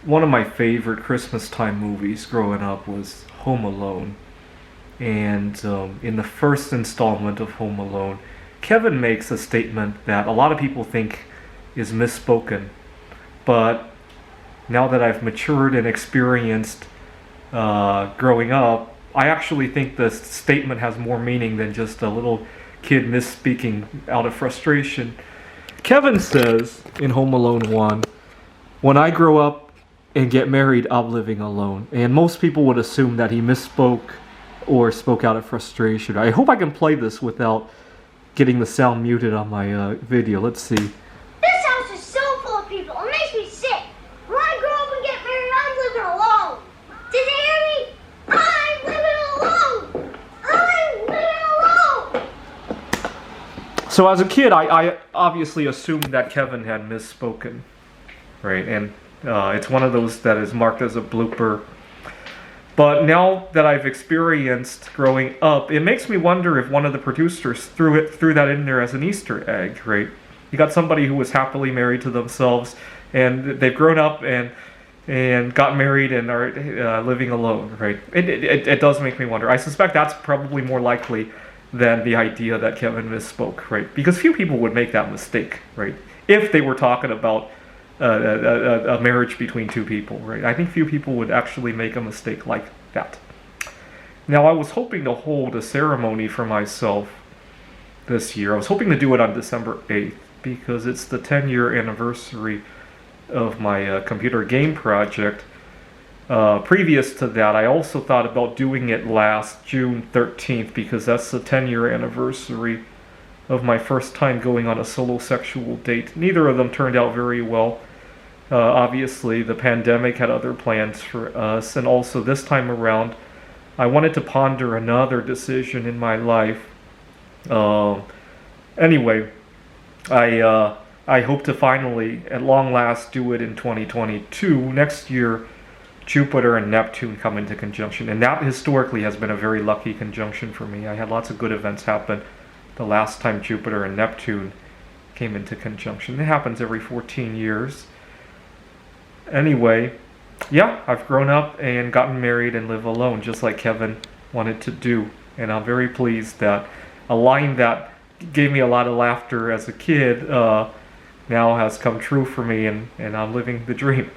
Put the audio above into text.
One of my favorite Christmas time movies growing up was Home Alone. And in the first installment of Home Alone, Kevin makes a statement that a lot of people think is misspoken. But now that I've matured and experienced growing up, I actually think the statement has more meaning than just a little kid misspeaking out of frustration. Kevin says in Home Alone 1, when I grow up and get married, I'm living alone. And most people would assume that he misspoke or spoke out of frustration. I hope I can play this without getting the sound muted on my video. Let's see. This house is so full of people. It makes me sick. When I grow up and get married, I'm living alone. Did you hear me? I'm living alone. I'm living alone. So as a kid, I obviously assumed that Kevin had misspoken, right? And it's one of those that is marked as a blooper. But now that I've experienced growing up, it makes me wonder if one of the producers threw that in there as an Easter egg, right? You got somebody who was happily married to themselves, and they've grown up and got married and are living alone, right? It does make me wonder. I suspect that's probably more likely than the idea that Kevin misspoke, right? Because few people would make that mistake, right? If they were talking about a marriage between two people, right? I think few people would actually make a mistake like that. Now, I was hoping to hold a ceremony for myself this year. I was hoping to do it on December 8th because it's the 10-year anniversary of my computer game project. Previous to that, I also thought about doing it last June 13th because that's the 10-year anniversary of my first time going on a solosexual date. Neither of them turned out very well. Obviously, the pandemic had other plans for us, and also this time around, I wanted to ponder another decision in my life. Anyway, I hope to finally, at long last, do it in 2022. Next year, Jupiter and Neptune come into conjunction, and that historically has been a very lucky conjunction for me. I had lots of good events happen the last time Jupiter and Neptune came into conjunction. It happens every 14 years. Anyway, yeah, I've grown up and gotten married and live alone, just like Kevin wanted to do. And I'm very pleased that a line that gave me a lot of laughter as a kid now has come true for me, and I'm living the dream.